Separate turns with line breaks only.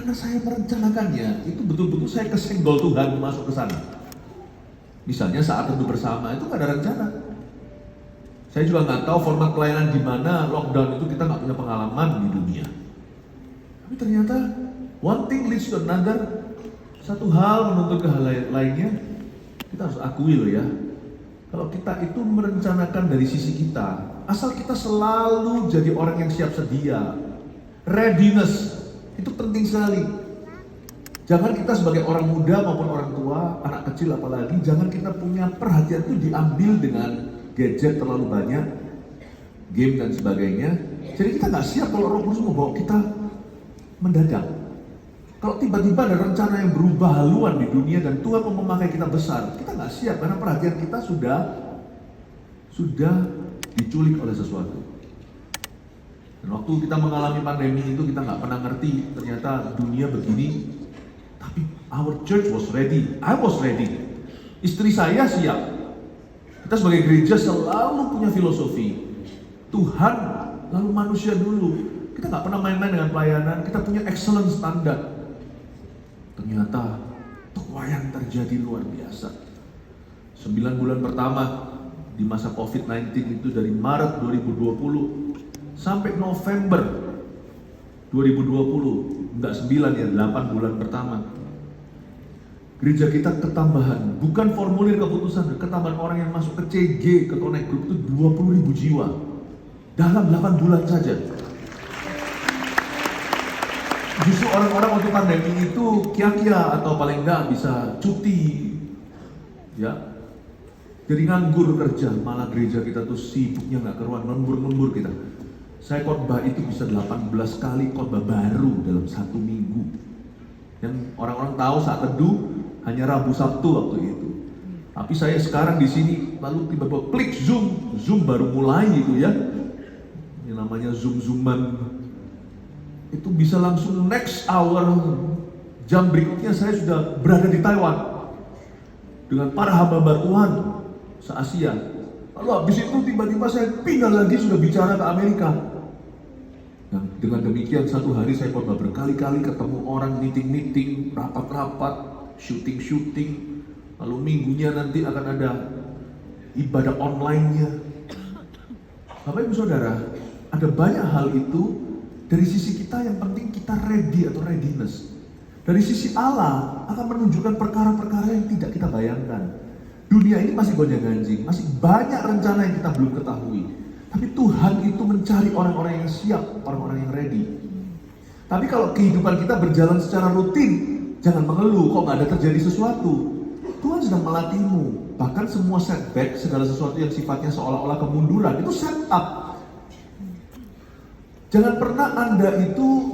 karena saya merencanakannya, itu betul-betul saya kesenggol Tuhan masuk ke sana. Misalnya saat teduh bersama, itu nggak ada rencana. Saya juga nggak tahu format pelayanan di mana, lockdown itu kita nggak punya pengalaman di dunia. Tapi ternyata, one thing leads to another, satu hal menuntut ke hal lainnya, kita harus akui loh ya. Kalau kita itu merencanakan dari sisi kita, asal kita selalu jadi orang yang siap sedia, readiness, itu penting sekali. Jangan kita sebagai orang muda maupun orang tua, anak kecil apalagi, jangan kita punya perhatian itu diambil dengan gadget terlalu banyak, game dan sebagainya. Jadi kita nggak siap kalau Roh Kudus membawa kita mendadak. Kalau tiba-tiba ada rencana yang berubah haluan di dunia dan Tuhan mau memakai kita besar, kita nggak siap karena perhatian kita sudah diculik oleh sesuatu. Dan waktu kita mengalami pandemi itu kita nggak pernah ngerti ternyata dunia begini. Tapi our church was ready, I was ready. Istri saya siap. Kita sebagai gereja selalu punya filosofi Tuhan lalu manusia dulu. Kita nggak pernah main-main dengan pelayanan. Kita punya excellent standar. Ternyata tuayan terjadi luar biasa. 9 bulan pertama di masa COVID-19 itu dari Maret 2020 sampai November 2020, enggak 9 ya, 8 bulan pertama. Gereja kita ketambahan, bukan formulir keputusan, ketambahan orang yang masuk ke CG, ke Connect Group itu 20.000 jiwa dalam 8 bulan saja. Justru orang-orang waktu pandemi itu kia-kia atau paling enggak bisa cuti, ya. Jadi nganggur kerja, malah gereja kita tuh sibuknya nggak keruan, lembur-lembur kita. Saya khotbah itu bisa 18 kali khotbah baru dalam 1 minggu. Yang orang-orang tahu saat teduh hanya Rabu Sabtu waktu itu. Tapi saya sekarang di sini lalu tiba-tiba klik Zoom baru mulai gitu ya. Yang namanya Zoom-Zooman. Itu bisa langsung next hour, jam berikutnya saya sudah berada di Taiwan dengan para hamba Tuhan se-Asia. Lalu habis itu tiba-tiba saya pindah lagi sudah bicara ke Amerika. Nah, dengan demikian satu hari saya khotbah berkali-kali, ketemu orang, meeting-meeting, rapat-rapat, syuting-syuting. Lalu minggunya nanti akan ada ibadah online-nya. Bapak Ibu Saudara, ada banyak hal itu. Dari sisi kita yang penting kita ready atau readiness. Dari sisi Allah akan menunjukkan perkara-perkara yang tidak kita bayangkan. Dunia ini masih gonjang-ganjing, masih banyak rencana yang kita belum ketahui. Tapi Tuhan itu mencari orang-orang yang siap, orang-orang yang ready. Tapi kalau kehidupan kita berjalan secara rutin, jangan mengeluh kok nggak ada terjadi sesuatu. Tuhan sedang melatihmu. Bahkan semua setback, segala sesuatu yang sifatnya seolah-olah kemunduran, itu set up. Jangan pernah Anda itu